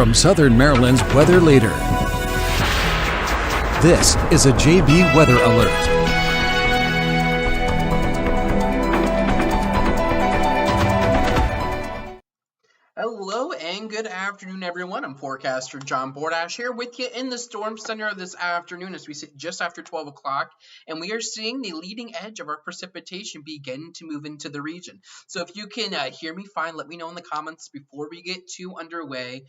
from Southern Maryland's weather leader. This is a JB Weather Alert. Hello and good afternoon, everyone. I'm Forecaster John Bordash here with you in the Storm Center this afternoon as we sit just after 12 o'clock, and we are seeing the leading edge of our precipitation begin to move into the region. So if you can hear me fine, let me know in the comments before we get too underway.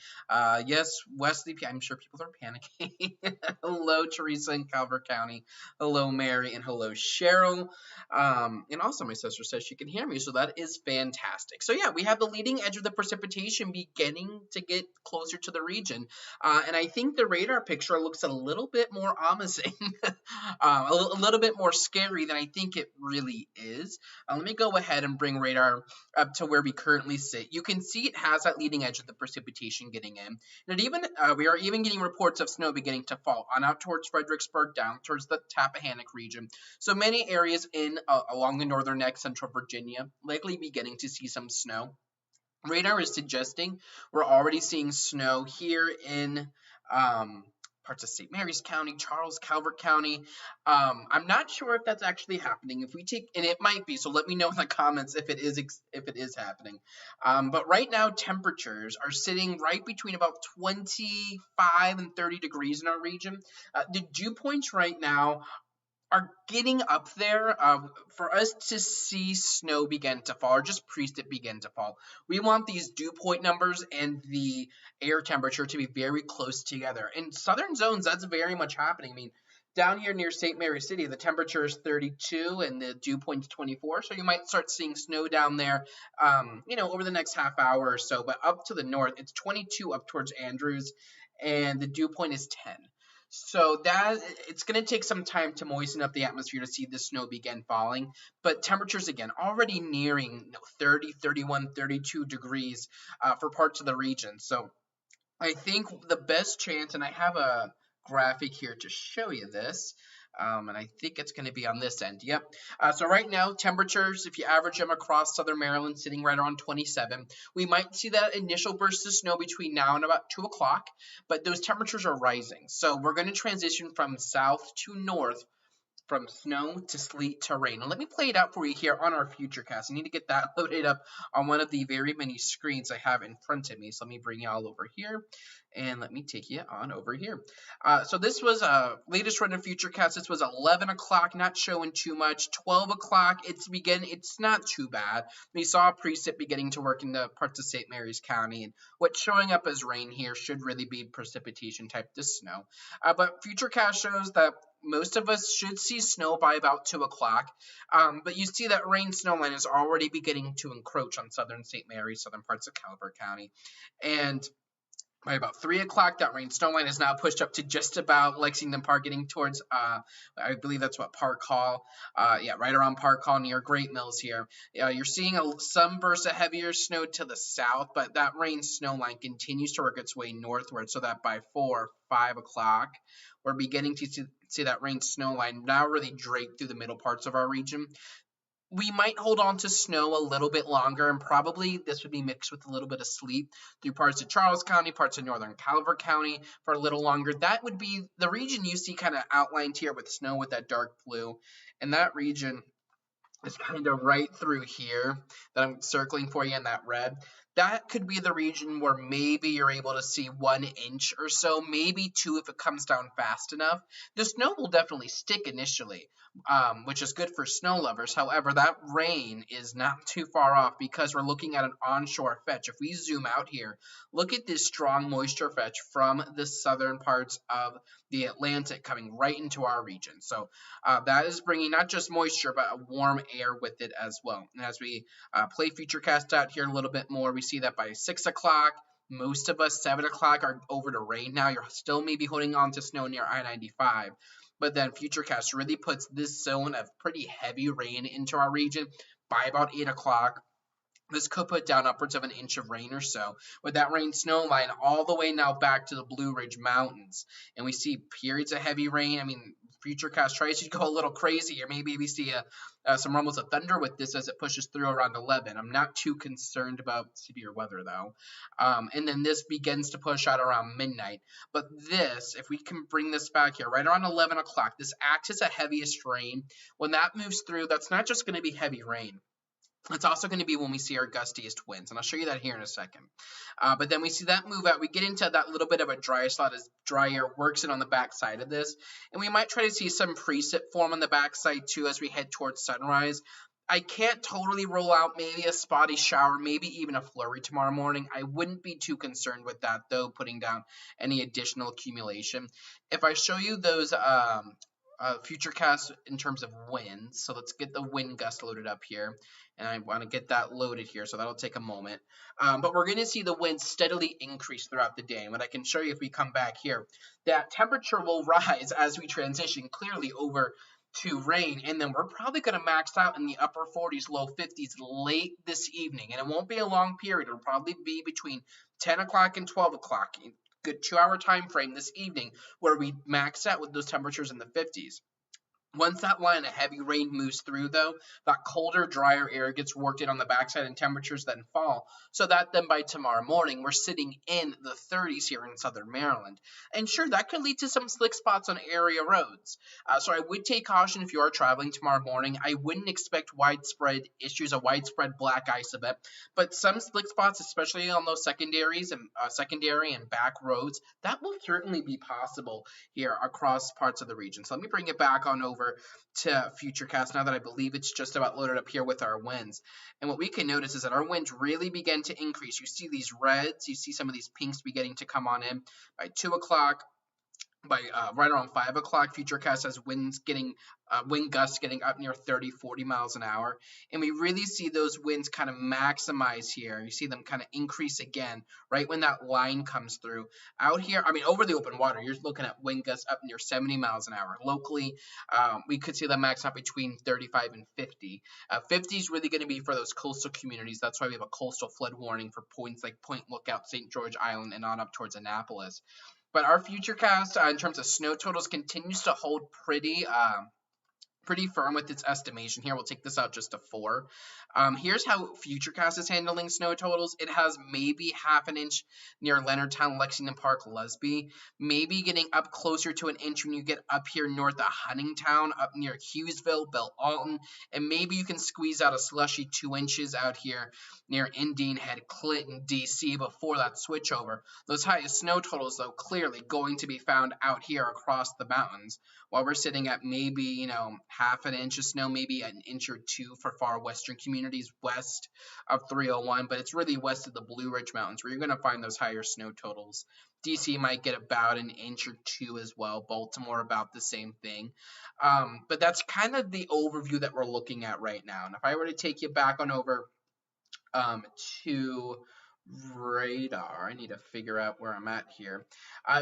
Yes, Wesley, I'm sure people are panicking. Hello, Teresa in Calvert County. Hello, Mary, and hello, Cheryl. And also my sister says she can hear me, so that is fantastic. So yeah, we have the leading edge of the precipitation beginning to get closer to the region, and I think the radar picture looks a little bit more ominous, a little bit more scary than I think it really is. Let me go ahead and bring radar up to where we currently sit. You can see it has that leading edge of the precipitation getting in, and it even we are even getting reports of snow beginning to fall on out towards Fredericksburg, down towards the Tappahannock region. So many areas in along the northern neck, central Virginia, likely beginning to see some snow. Radar is suggesting we're already seeing snow here in parts of St. Mary's County, Charles, Calvert County. I'm not sure if that's actually happening. If we take, and it might be, so let me know in the comments if it is happening. But right now, temperatures are sitting right between about 25 and 30 degrees in our region. The dew points right now are getting up there for us to see snow begin to fall, or just precip begin to fall. We want these dew point numbers and the air temperature to be very close together. In southern zones, that's very much happening. I mean, down here near St. Mary City, the temperature is 32 and the dew point is 24, so you might start seeing snow down there, over the next half hour or so. But up to the north, it's 22 up towards Andrews, and the dew point is 10. So that it's going to take some time to moisten up the atmosphere to see the snow begin falling. But temperatures, again, already nearing 30, 31, 32 degrees for parts of the region. So I think the best chance, and I have a graphic here to show you this, and I think it's going to be on this end. Yep. So right now, temperatures, if you average them across Southern Maryland, sitting right around 27. We might see that initial burst of snow between now and about 2 o'clock, but those temperatures are rising. So we're going to transition from south to north, from snow to sleet to rain. And let me play it out for you here on our Futurecast. I need to get that loaded up on one of the very many screens I have in front of me. So let me bring you all over here, and let me take you on over here. So this was latest run of Futurecast. This was 11 o'clock, not showing too much. 12 o'clock, it's not too bad. We saw a precip beginning to work in the parts of St. Mary's County, and what's showing up as rain here should really be precipitation type to snow. But Futurecast shows that most of us should see snow by about 2 o'clock, but you see that rain snow line is already beginning to encroach on southern St. Mary, southern parts of Calvert County, and by about 3 o'clock, that rain snow line is now pushed up to just about Lexington Park, getting towards, I believe that's what Park Hall, right around Park Hall near Great Mills here. You're seeing some bursts of heavier snow to the south, but that rain snow line continues to work its way northward, so that by 4, 5 o'clock, we're beginning to see that rain snow line now really drape through the middle parts of our region. We might hold on to snow a little bit longer, and probably this would be mixed with a little bit of sleet through parts of Charles County, parts of northern Calvert County for a little longer. That would be the region you see kind of outlined here with snow with that dark blue, and that region is kind of right through here that I'm circling for you in that red. That could be the region where maybe you're able to see 1 inch or so, maybe 2 if it comes down fast enough. The snow will definitely stick initially, which is good for snow lovers. However, that rain is not too far off because we're looking at an onshore fetch. If we zoom out here, look at this strong moisture fetch from the southern parts of the Atlantic coming right into our region. So that is bringing not just moisture, but a warm air with it as well. And as we play Futurecast out here a little bit more, we see that by 6 o'clock, most of us, 7 o'clock, are over to rain now. You're still maybe holding on to snow near I-95. But then Futurecast really puts this zone of pretty heavy rain into our region by about 8 o'clock. This could put down upwards of 1 inch of rain or so, with that rain snow line all the way now back to the Blue Ridge Mountains. And we see periods of heavy rain. I mean, Futurecast tries to go a little crazy, or maybe we see some rumbles of thunder with this as it pushes through around 11. I'm not too concerned about severe weather though. And then this begins to push out around midnight. But this, if we can bring this back here, right around 11 o'clock, this acts as a heaviest rain. When that moves through, that's not just going to be heavy rain. It's also going to be when we see our gustiest winds, and I'll show you that here in a second. But then we see that move out. We get into that little bit of a dry slot as dry air works in on the backside of this, and we might try to see some precip form on the backside too as we head towards sunrise. I can't totally rule out maybe a spotty shower, maybe even a flurry tomorrow morning. I wouldn't be too concerned with that, though, putting down any additional accumulation. If I show you those Futurecast in terms of winds, so let's get the wind gust loaded up here, and I want to get that loaded here, so that'll take a moment. But we're going to see the winds steadily increase throughout the day, and what I can show you if we come back here, that temperature will rise as we transition clearly over to rain, and then we're probably going to max out in the upper 40s, low 50s late this evening, and it won't be a long period. It'll probably be between 10 o'clock and 12 o'clock, good 2-hour time frame this evening, where we max out with those temperatures in the 50s. Once that line of heavy rain moves through, though, that colder, drier air gets worked in on the backside and temperatures then fall, so that then by tomorrow morning, we're sitting in the 30s here in Southern Maryland. And sure, that could lead to some slick spots on area roads. So I would take caution if you are traveling tomorrow morning. I wouldn't expect widespread issues, a widespread black ice event, but some slick spots, especially on those secondary and back roads, that will certainly be possible here across parts of the region. So let me bring it back on over to Futurecast now that I believe it's just about loaded up here with our winds. And what we can notice is that our winds really begin to increase. You see these reds, you see some of these pinks beginning to come on in by 2 o'clock. By right around 5 o'clock, Futurecast has wind gusts getting up near 30, 40 miles an hour. And we really see those winds kind of maximize here. You see them kind of increase again right when that line comes through. Out here, I mean, over the open water, you're looking at wind gusts up near 70 miles an hour. Locally, we could see them max out between 35 and 50. 50 is really going to be for those coastal communities. That's why we have a coastal flood warning for points like Point Lookout, St. George Island, and on up towards Annapolis. But our Futurecast, in terms of snow totals, continues to hold pretty firm with its estimation here. We'll take this out just to 4. Here's how Futurecast is handling snow totals. It has maybe half an inch near Leonardtown, Lexington Park, Lusby. Maybe getting up closer to an inch when you get up here north of Huntingtown, up near Hughesville, Belle Alton. And maybe you can squeeze out a slushy 2 inches out here near Indian Head, Clinton, D.C. before that switchover. Those highest snow totals, though, clearly going to be found out here across the mountains, while we're sitting at maybe, half an inch of snow, maybe an inch or 2 for far western communities west of 301, but it's really west of the Blue Ridge Mountains where you're going to find those higher snow totals. DC might get about an inch or 2 as well. Baltimore about the same thing. But that's kind of the overview that we're looking at right now. And if I were to take you back on over to radar, I need to figure out where I'm at here.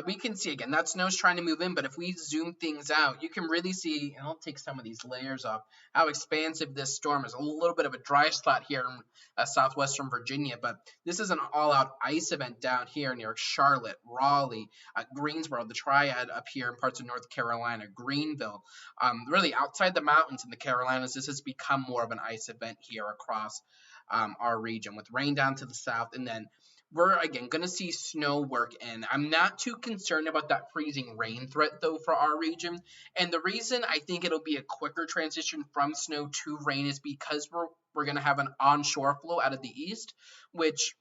We can see again that snow's trying to move in, but if we zoom things out, you can really see, and I'll take some of these layers off, how expansive this storm is. A little bit of a dry spot here in southwestern Virginia, but this is an all-out ice event down here near Charlotte, Raleigh, Greensboro, the Triad up here in parts of North Carolina, Greenville. Really outside the mountains in the Carolinas, this has become more of an ice event here across our region, with rain down to the south, and then we're again going to see snow work in. I'm not too concerned about that freezing rain threat though for our region, and the reason I think it'll be a quicker transition from snow to rain is because we're going to have an onshore flow out of the east, which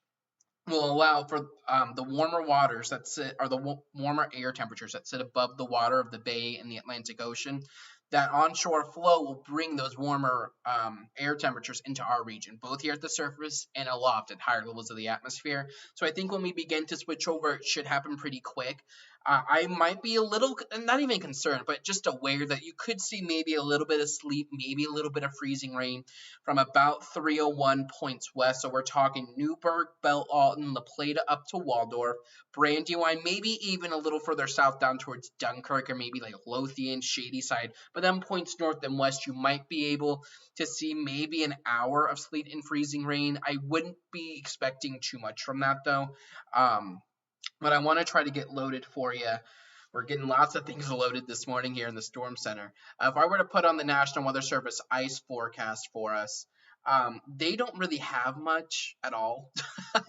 will allow for the warmer waters that sit, or the warmer air temperatures that sit above the water of the Bay and the Atlantic Ocean. That onshore flow will bring those warmer air temperatures into our region, both here at the surface and aloft at higher levels of the atmosphere. So I think when we begin to switch over, it should happen pretty quick. I might be a little, not even concerned, but just aware that you could see maybe a little bit of sleet, maybe a little bit of freezing rain from about 301 points west. So we're talking Newburgh, Belle Alton, La Plata up to Waldorf, Brandywine, maybe even a little further south down towards Dunkirk, or maybe like Lothian, Shadyside. But then points north and west, you might be able to see maybe an hour of sleet and freezing rain. I wouldn't be expecting too much from that though. But I want to try to get loaded for you We're getting lots of things loaded this morning here in the Storm Center. If I were to put on the National Weather Service ice forecast for us, they don't really have much at all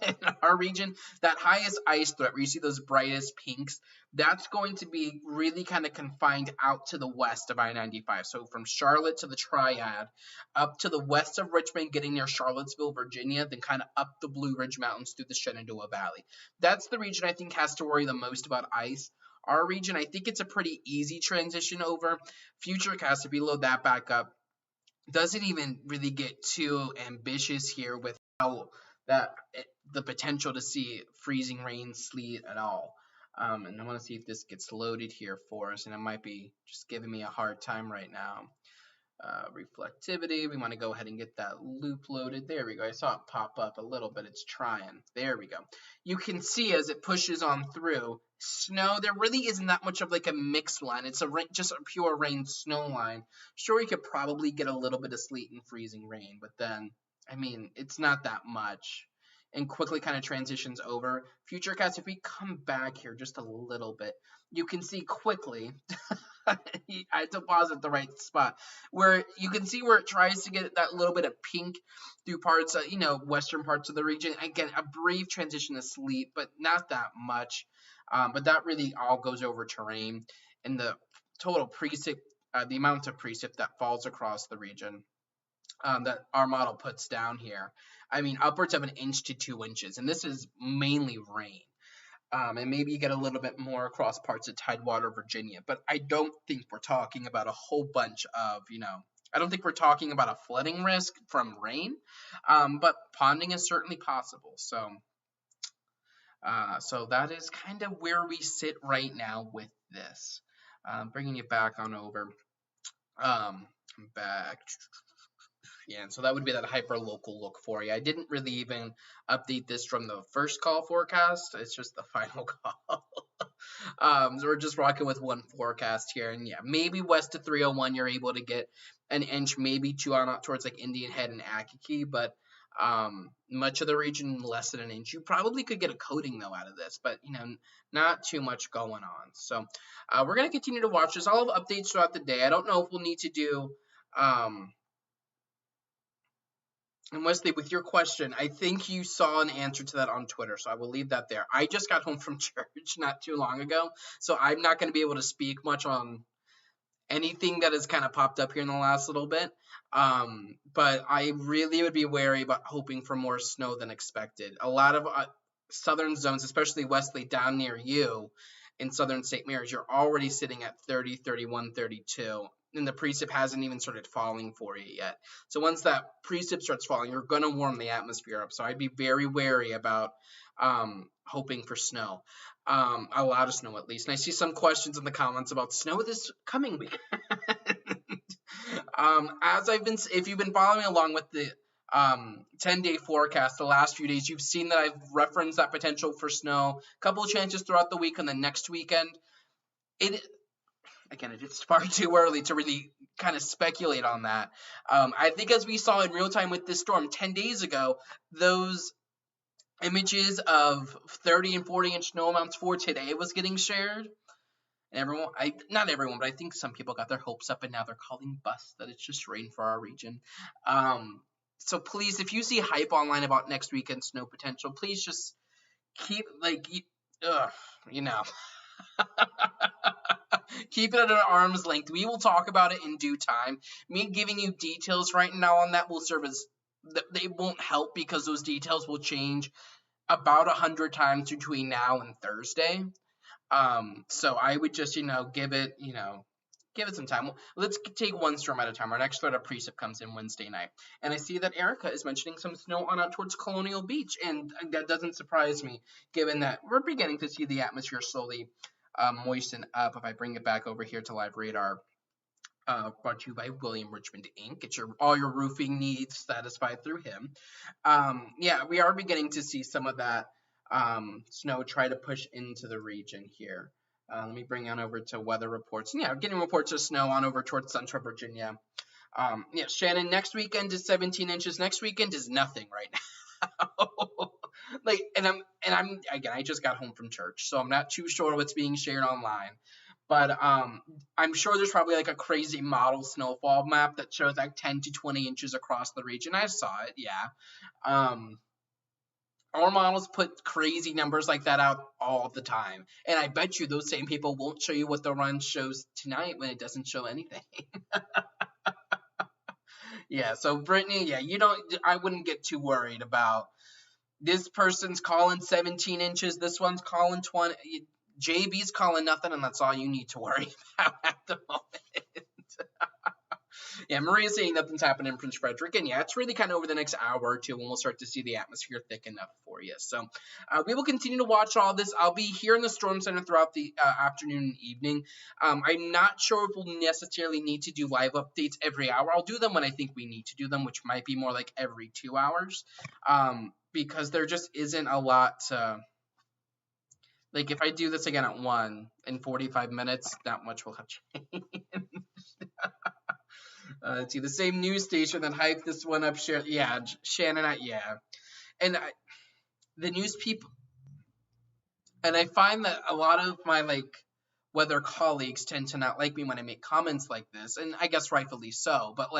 in our region. That highest ice threat, where you see those brightest pinks, that's going to be really kind of confined out to the west of I-95. So from Charlotte to the Triad, up to the west of Richmond, getting near Charlottesville, Virginia, then kind of up the Blue Ridge Mountains through the Shenandoah Valley. That's the region I think has to worry the most about ice. Our region, I think it's a pretty easy transition over. Futurecast, if we load that back up, doesn't even really get too ambitious here with how the potential to see freezing rain, sleet at all. And I want to see if this gets loaded here for us, and it might be just giving me a hard time right now. Reflectivity, we want to go ahead and get that loop loaded. There we go. I saw it pop up a little bit. It's trying. There we go. You can see as it pushes on through, snow, there really isn't that much of like a mixed line. It's just a pure rain snow line. Sure, you could probably get a little bit of sleet and freezing rain, but then, I mean, it's not that much. And quickly kind of transitions over. Futurecast, if we come back here just a little bit, you can see quickly I had to pause at the right spot, where you can see where it tries to get that little bit of pink through parts of, western parts of the region. Again, a brief transition to sleet, but not that much. But that really all goes over to rain, and the total precip, the amount of precip that falls across the region that our model puts down here. I mean, upwards of 1 inch to 2 inches, and this is mainly rain. And maybe you get a little bit more across parts of Tidewater, Virginia. But I don't think we're talking about a whole bunch of, I don't think we're talking about a flooding risk from rain. But ponding is certainly possible. So that is kind of where we sit right now with this. Bringing you back on over. I'm back. Yeah, and so that would be that hyper-local look for you. I didn't really even update this from the first call forecast. It's just the final call. So we're just rocking with one forecast here. And yeah, maybe west of 301 you're able to get 1 inch, maybe 2 on up towards like Indian Head and Akakie. But much of the region less than 1 inch. You probably could get a coating, though, out of this. But, not too much going on. So we're going to continue to watch this. I'll have updates throughout the day. I don't know if we'll need to do... And Wesley, with your question, I think you saw an answer to that on Twitter, so I will leave that there. I just got home from church not too long ago, so I'm not going to be able to speak much on anything that has kind of popped up here in the last little bit. But I really would be wary about hoping for more snow than expected. A lot of southern zones, especially Wesley, down near you in southern St. Mary's, you're already sitting at 30, 31, 32. And the precip hasn't even started falling for you yet. So once that precip starts falling, you're going to warm the atmosphere up. So I'd be very wary about hoping for snow, a lot of snow at least. And I see some questions in the comments about snow this coming week. If you've been following along with the 10-day forecast the last few days, you've seen that I've referenced that potential for snow. A couple of chances throughout the week and the next weekend. Again, it's far too early to really kind of speculate on that. I think as we saw in real time with this storm 10 days ago, those images of 30 and 40-inch snow amounts for today was getting shared. And not everyone, but I think some people got their hopes up, and now they're calling bust that it's just rain for our region. So please, if you see hype online about next weekend snow potential, please just keep, keep it at an arm's length. We will talk about it in due time. Me giving you details right now on that will serve as... They won't help because those details will change about 100 times between now and Thursday. So I would just, give it some time. Let's take one storm at a time. Our next threat of precip comes in Wednesday night. And I see that Erica is mentioning some snow on out towards Colonial Beach. And that doesn't surprise me, given that we're beginning to see the atmosphere slowly moisten up. If I bring it back over here to live radar, brought to you by William Richmond Inc. Get all your roofing needs satisfied through him. Yeah, we are beginning to see some of that snow try to push into the region here. Let me bring on over to weather reports. And yeah, getting reports of snow on over towards central Virginia. Yeah, Shannon, next weekend is 17 inches. Next weekend is nothing right now. Like, and I'm again, I just got home from church, so I'm not too sure what's being shared online. But I'm sure there's probably like a crazy model snowfall map that shows like 10 to 20 inches across the region. I saw it, yeah. Um, our models put crazy numbers like that out all the time, and I bet you those same people won't show you what the run shows tonight when it doesn't show anything. Yeah, so Brittany, yeah, you don't. I wouldn't get too worried about this person's calling 17 inches, this one's calling 20. JB's calling nothing, and that's all you need to worry about at the moment. Yeah, Maria's saying nothing's happening in Prince Frederick, and yeah, it's really kind of over the next hour or two when we'll start to see the atmosphere thicken up for you. So we will continue to watch all this. I'll be here in the Storm Center throughout the afternoon and evening. I'm not sure if we'll necessarily need to do live updates every hour. I'll do them when I think we need to do them, which might be more like every 2 hours, because there just isn't a lot. Like if I do this again at 1 in 45 minutes, not much will have changed. Let's see, the same news station that hyped this one up. Yeah, Shannon, yeah. And the news people, and I find that a lot of my weather colleagues tend to not like me when I make comments like this, and I guess rightfully so. But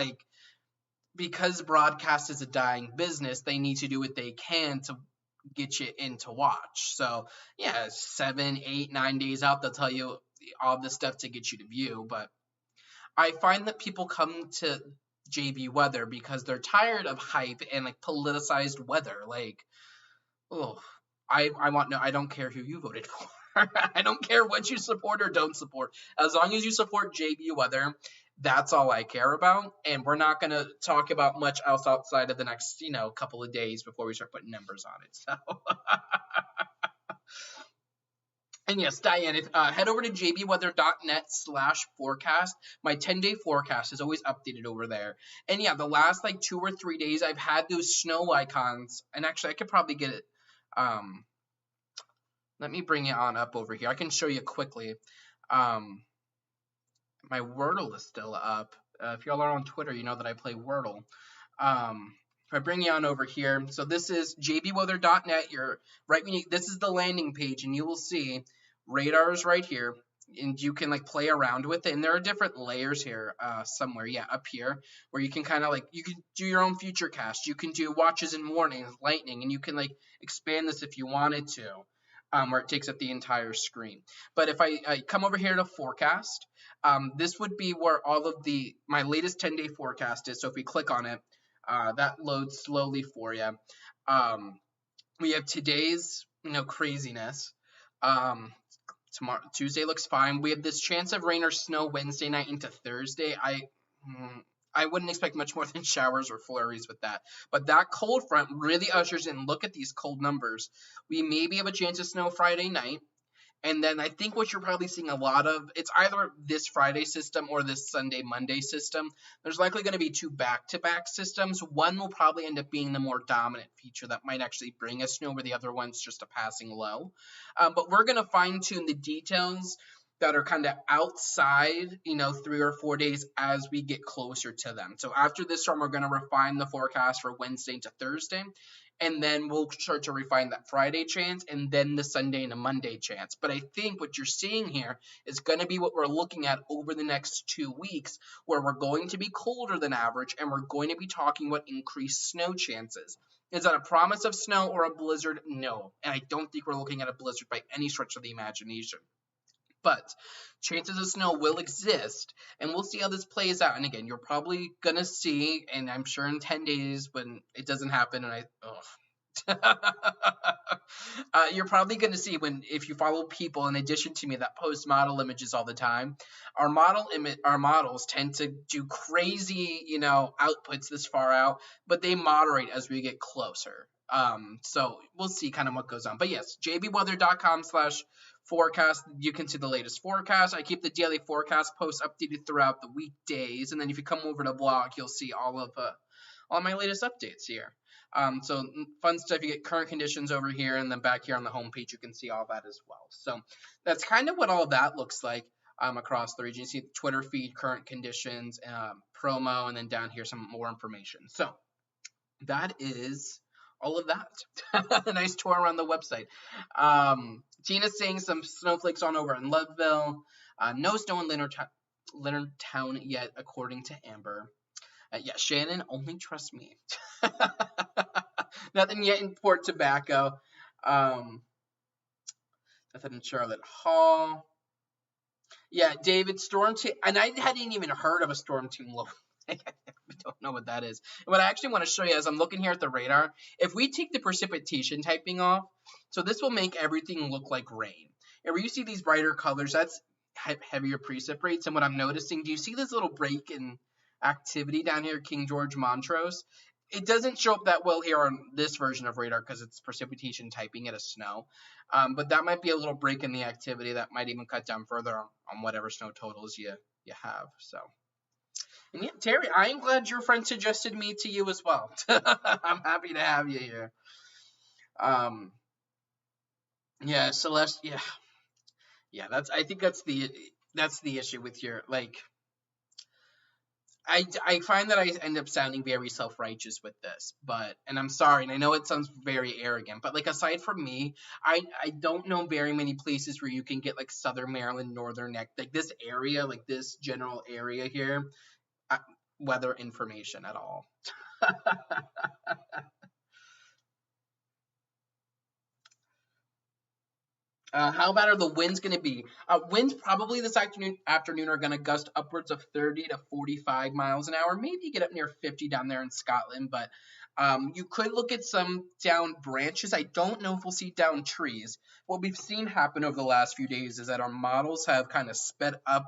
because broadcast is a dying business, they need to do what they can to get you in to watch. So yeah, 7, 8, 9 days out, they'll tell you all this stuff to get you to view. But I find that people come to JB Weather because they're tired of hype and politicized weather. Oh, I want no. I don't care who you voted for. I don't care what you support or don't support. As long as you support JB Weather, that's all I care about. And we're not going to talk about much else outside of the next, couple of days before we start putting numbers on it. So. And yes, Diane, head over to jbweather.net/forecast. My 10-day forecast is always updated over there. And yeah, the last 2 or 3 days, I've had those snow icons. And actually, I could probably get it. Let me bring it on up over here. I can show you quickly. My Wordle is still up. If y'all are on Twitter, you know that I play Wordle. If I bring you on over here, so this is jbweather.net. This is the landing page, and you will see radars right here, and you can play around with it. And there are different layers here, somewhere, yeah, up here, where you can kind of you can do your own future cast. You can do watches and warnings, lightning, and you can expand this if you wanted to, where it takes up the entire screen. But if I come over here to forecast, this would be where all of my latest 10-day forecast is. So if we click on it, that loads slowly for you. We have today's, craziness. Tomorrow, Tuesday looks fine. We have this chance of rain or snow Wednesday night into Thursday. I wouldn't expect much more than showers or flurries with that. But that cold front really ushers in. Look at these cold numbers. We maybe have a chance of snow Friday night. And then I think what you're probably seeing a lot of, it's either this Friday system or this Sunday, Monday system. There's likely going to be 2 back-to-back systems. One will probably end up being the more dominant feature that might actually bring us snow, where the other one's just a passing low. But we're going to fine-tune the details that are kind of outside, 3 or 4 days as we get closer to them. So after this storm, we're going to refine the forecast for Wednesday to Thursday. And then we'll start to refine that Friday chance, and then the Sunday and the Monday chance. But I think what you're seeing here is going to be what we're looking at over the next 2 weeks, where we're going to be colder than average, and we're going to be talking about increased snow chances. Is that a promise of snow or a blizzard? No. And I don't think we're looking at a blizzard by any stretch of the imagination. But chances of snow will exist, and we'll see how this plays out. And again, you're probably going to see, and I'm sure in 10 days when it doesn't happen, and you're probably going to see if you follow people in addition to me that post model images all the time, our models tend to do crazy, outputs this far out, but they moderate as we get closer. So we'll see kind of what goes on. But yes, jbweather.com/forecast. You can see the latest forecast. I keep the daily forecast posts updated throughout the weekdays, and then if you come over to blog, you'll see all my latest updates here. So fun stuff. You get current conditions over here, and then back here on the homepage, you can see all that as well. So that's kind of what all that looks like across the region. You see the Twitter feed, current conditions, promo, and then down here some more information. So that is all of that. A nice tour around the website. Tina's saying some snowflakes on over in Loveville. No snow in Leonardtown yet, according to Amber. Yeah, Shannon, only trust me. Nothing yet in Port Tobacco. Nothing in Charlotte Hall. Yeah, David, Storm Team, and I hadn't even heard of a Storm Team logo. I don't know what that is. And what I actually want to show you as I'm looking here at the radar, if we take the precipitation typing off, so this will make everything look like rain. And where you see these brighter colors, that's heavier precip rates. And what I'm noticing, do you see this little break in activity down here, King George, Montrose? It doesn't show up that well here on this version of radar because it's precipitation typing it as snow. But that might be a little break in the activity that might even cut down further on whatever snow totals you have. So, and yeah, Terry, I am glad your friend suggested me to you as well. I'm happy to have you here. Yeah, Celeste, yeah. I think that's the issue with your like. I find that I end up sounding very self-righteous with this, and I'm sorry, and I know it sounds very arrogant, but like aside from me, I don't know very many places where you can get like Southern Maryland, Northern Neck, like this area, like this general area here, weather information at all. How bad are the winds going to be? Winds probably this afternoon are going to gust upwards of 30 to 45 miles an hour. Maybe get up near 50 down there in Scotland, but you could look at some down branches. I don't know if we'll see down trees. What we've seen happen over the last few days is that our models have kind of sped up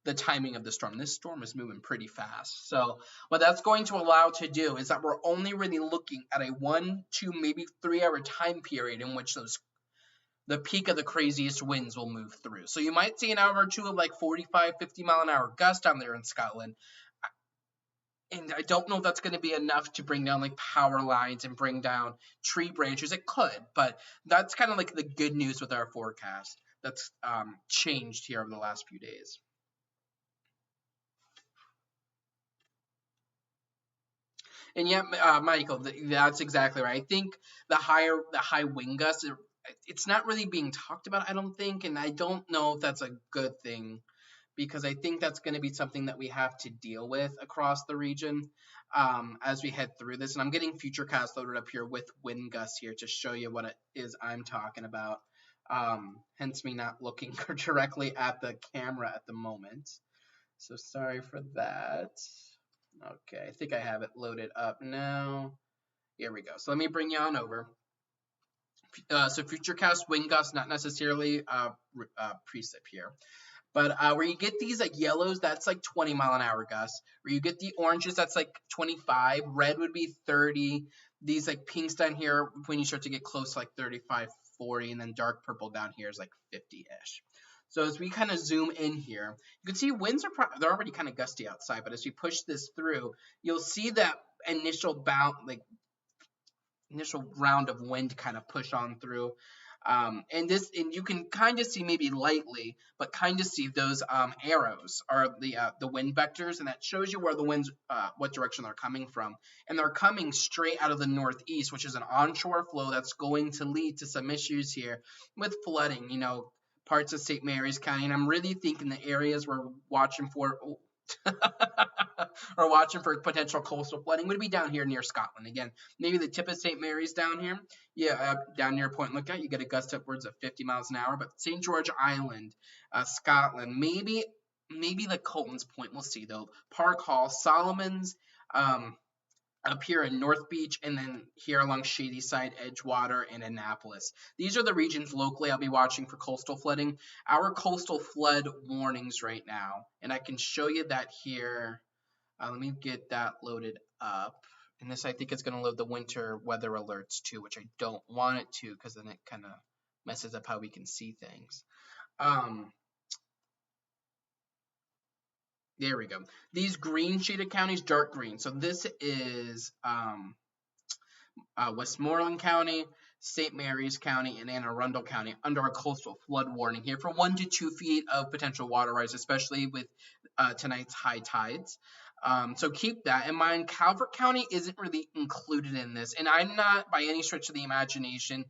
the timing of the storm. This storm is moving pretty fast. So what that's going to allow to do is that we're only really looking at a 1, 2, maybe 3 hour time period in which the peak of the craziest winds will move through. So you might see an hour or two of like 45, 50 mile an hour gusts down there in Scotland. And I don't know if that's going to be enough to bring down like power lines and bring down tree branches. It could, but that's kind of like the good news with our forecast that's changed here over the last few days. And yeah, Michael, that's exactly right. I think the high wind gusts, it's not really being talked about, I don't think, and I don't know if that's a good thing because I think that's going to be something that we have to deal with across the region as we head through this. And I'm getting Futurecast loaded up here with wind gusts here to show you what it is I'm talking about. Hence me not looking directly at the camera at the moment. So sorry for that. Okay, I think I have it loaded up now. Here we go. So let me bring you on over. So Futurecast wind gusts, not necessarily precip here. But where you get these like yellows, that's like 20 mile an hour gusts. Where you get the oranges, that's like 25. Red would be 30. These like pinks down here, when you start to get close to like 35, 40. And then dark purple down here is like 50-ish. So as we kind of zoom in here, you can see winds they're already kind of gusty outside. But as we push this through, you'll see that initial round of wind kind of push on through. And you can kind of see maybe lightly, but kind of see those arrows are the wind vectors, and that shows you where the winds, what direction they're coming from. And they're coming straight out of the northeast, which is an onshore flow that's going to lead to some issues here with flooding, parts of St. Mary's County. And I'm really thinking the areas we're watching for or watching for potential coastal flooding would be down here near Scotland. Again, maybe the tip of St. Mary's down here. Yeah, down near Point Lookout, you get a gust upwards of 50 miles an hour. But St. George Island, Scotland, maybe like Colton's Point, we'll see though. Park Hall, Solomon's, up here in North Beach, and then here along Shadyside, Edgewater, and Annapolis. These are the regions locally I'll be watching for coastal flooding. Our coastal flood warnings right now, and I can show you that here. Let me get that loaded up. And this, I think, is going to load the winter weather alerts too, which I don't want it to because then it kind of messes up how we can see things. There we go. These green shaded counties, dark green. So this is Westmoreland County, St. Mary's County, and Anne Arundel County under a coastal flood warning here for 1 to 2 feet of potential water rise, especially with tonight's high tides. So keep that in mind. Calvert County isn't really included in this, and I'm not by any stretch of the imagination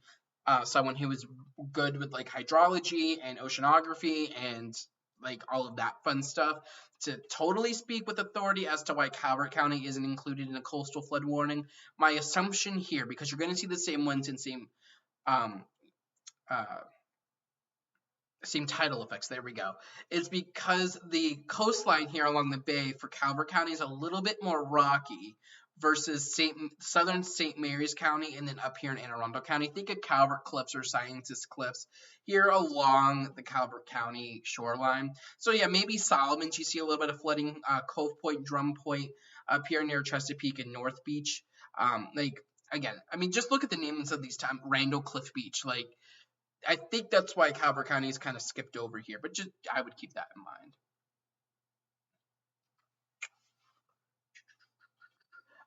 someone who is good with like hydrology and oceanography and like all of that fun stuff to totally speak with authority as to why Calvert County isn't included in a coastal flood warning. My assumption here, because you're going to see the same ones and um, uh, same tidal effects, there we go, is because the coastline here along the bay for Calvert County is a little bit more rocky versus southern St. Mary's County and then up here in Anne Arundel County. Think of Calvert Cliffs or Scientist Cliffs here along the Calvert County shoreline. So yeah, maybe Solomon's, you see a little bit of flooding, Cove Point, Drum Point, up here near Chesapeake and North Beach. Again, I mean, just look at the names of these towns. Randall Cliff Beach, like, I think that's why Calvert County is kind of skipped over here, but just I would keep that in mind.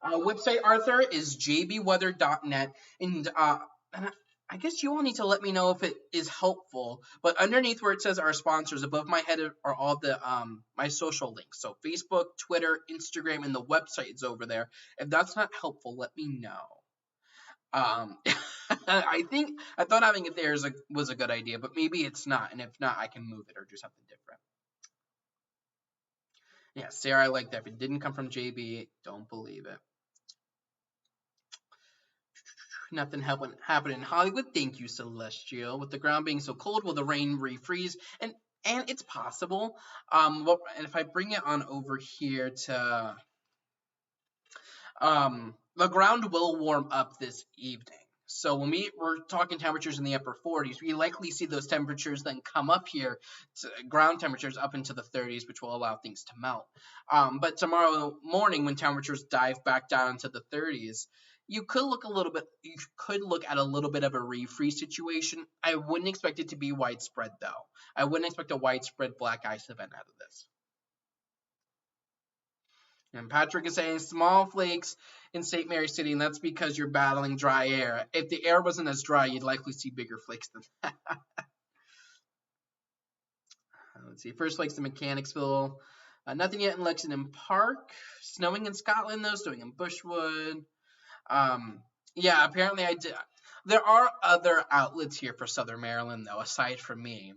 Website, Arthur, is jbweather.net, and I guess you all need to let me know if it is helpful. But underneath where it says our sponsors, above my head are all the my social links. So Facebook, Twitter, Instagram, and the website is over there. If that's not helpful, let me know. I thought having it there was a good idea, but maybe it's not, and if not, I can move it or do something different. Yeah, Sarah, I like that. If it didn't come from JB, don't believe it. Nothing happened in Hollywood. Thank you, Celestial. With the ground being so cold, will the rain refreeze? And it's possible. And if I bring it on over here to the ground will warm up this evening. So when we're talking temperatures in the upper 40s, we likely see those temperatures then come up here to ground temperatures up into the 30s, which will allow things to melt. But tomorrow morning, when temperatures dive back down into the 30s, you could look at a little bit of a refreeze situation. I wouldn't expect it to be widespread though. I wouldn't expect a widespread black ice event out of this. And Patrick is saying small flakes in St. Mary's City, and that's because you're battling dry air. If the air wasn't as dry, you'd likely see bigger flakes than that. Let's see. First flakes in Mechanicsville. Nothing yet in Lexington Park. Snowing in Scotland, though. Snowing in Bushwood. Yeah, apparently I did. There are other outlets here for Southern Maryland, though, aside from me.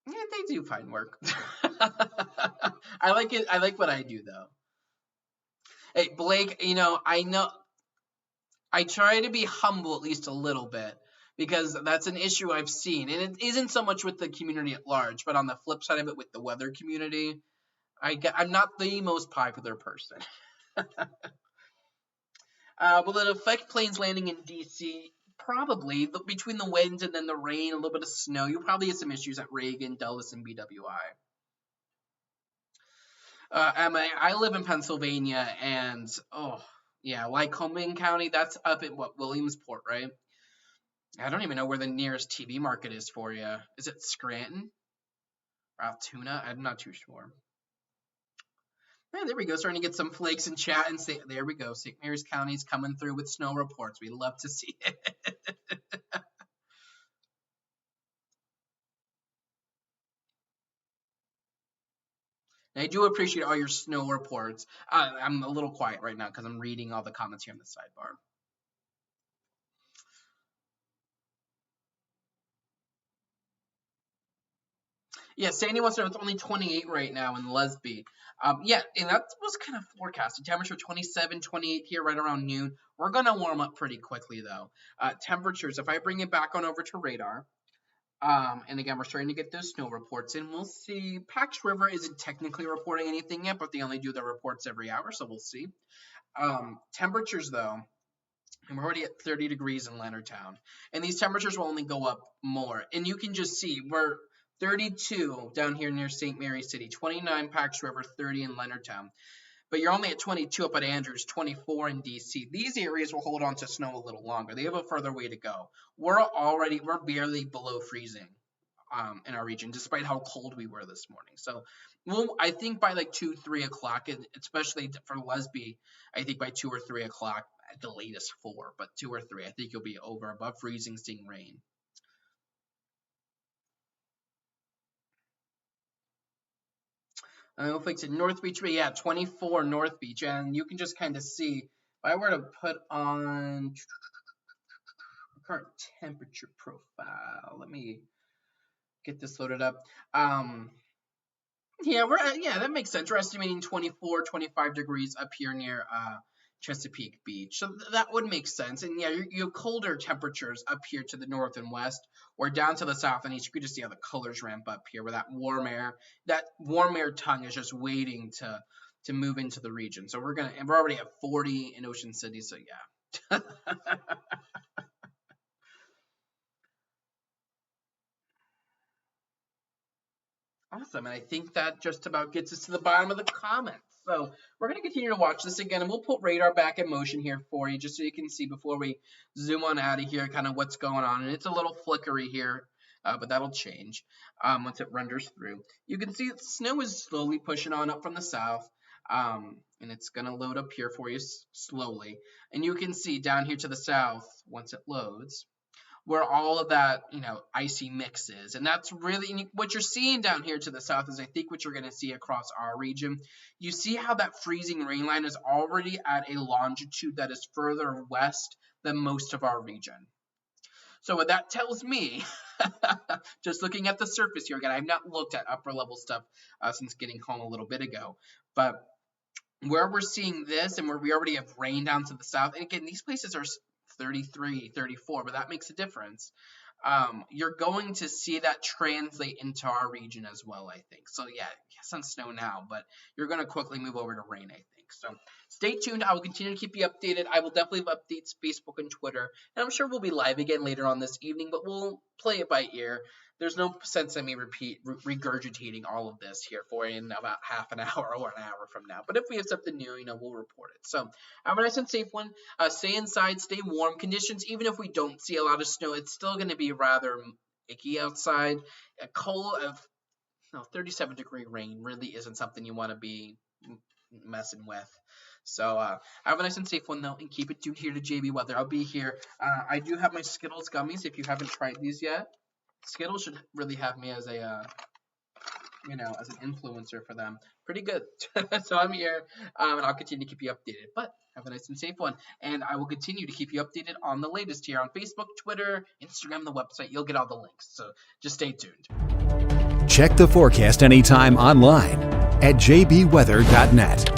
Yeah, they do fine work. I like it. I like what I do, though. Hey, Blake, I know I try to be humble at least a little bit because that's an issue I've seen. And it isn't so much with the community at large, but on the flip side of it with the weather community, I'm not the most popular person. Will it affect planes landing in D.C.? Probably. Between the winds and then the rain, a little bit of snow, you'll probably get some issues at Reagan, Dulles, and BWI. I live in Pennsylvania, and yeah, Lycoming County, that's up in Williamsport, right? I don't even know where the nearest TV market is for you. Is it Scranton? Or Altoona? I'm not too sure. Yeah, there we go. Starting to get some flakes in chat, and there we go. St. Mary's County's coming through with snow reports. We love to see it. And I do appreciate all your snow reports. I'm a little quiet right now because I'm reading all the comments here on the sidebar. Yeah, Sandy wants to know it's only 28 right now in Lesby. Yeah, and that was kind of forecasted. Temperature 27, 28 here right around noon. We're going to warm up pretty quickly, though. Temperatures, if I bring it back on over to radar, and again, we're starting to get those snow reports in. We'll see. Pax River isn't technically reporting anything yet, but they only do their reports every hour, so we'll see. Temperatures, though, and we're already at 30 degrees in Leonardtown. And these temperatures will only go up more. And you can just see we're 32 down here near St. Mary's City, 29 Pax River, 30 in Leonardtown. But you're only at 22 up at Andrews, 24 in DC. These areas will hold on to snow a little longer. They have a further way to go. We're barely below freezing in our region, despite how cold we were this morning. So I think by like 2, 3 o'clock, especially for Lesby, I think by 2 or 3 o'clock, at the latest 4, but 2 or 3, I think you'll be above freezing, seeing rain. I don't know if it's in North Beach, but yeah, 24 North Beach. And you can just kind of see, if I were to put on current temperature profile, let me get this loaded up. Yeah, that makes sense. We're estimating 24, 25 degrees up here near Chesapeake Beach. So that would make sense. And yeah, you have colder temperatures up here to the north and west, or down to the south and east. You could just see how the colors ramp up here, where that warm air tongue is just waiting to move into the region. So we're already at 40 in Ocean City. So yeah. Awesome, and I think that just about gets us to the bottom of the comments. So we're going to continue to watch this again, and we'll put radar back in motion here for you, just so you can see before we zoom on out of here kind of what's going on. And it's a little flickery here, but that'll change once it renders through. You can see snow is slowly pushing on up from the south, and it's going to load up here for you slowly. And you can see down here to the south, once it loads, where all of that, icy mix is. And that's really what you're seeing down here to the south is I think what you're going to see across our region. You see how that freezing rain line is already at a longitude that is further west than most of our region. So what that tells me, just looking at the surface here, again, I've not looked at upper level stuff since getting home a little bit ago, but where we're seeing this and where we already have rain down to the south, and again, these places are 33, 34, but that makes a difference. You're going to see that translate into our region as well, I think. So yeah, yes on snow now, but you're going to quickly move over to rain, I think. So stay tuned. I will continue to keep you updated. I will definitely have updates Facebook and Twitter, and I'm sure we'll be live again later on this evening, but we'll play it by ear. There's no sense in me regurgitating all of this here for you in about half an hour or an hour from now. But if we have something new, we'll report it. So have a nice and safe one. Stay inside, stay warm. Conditions, even if we don't see a lot of snow, it's still going to be rather icky outside. A cold of 37-degree rain really isn't something you want to be messing with. So have a nice and safe one, though, and keep it tuned here to JB Weather. I'll be here. I do have my Skittles gummies if you haven't tried these yet. Skittles should really have me as a, as an influencer for them. Pretty good. So I'm here, and I'll continue to keep you updated. But have a nice and safe one. And I will continue to keep you updated on the latest here on Facebook, Twitter, Instagram, the website. You'll get all the links. So just stay tuned. Check the forecast anytime online at jbweather.net.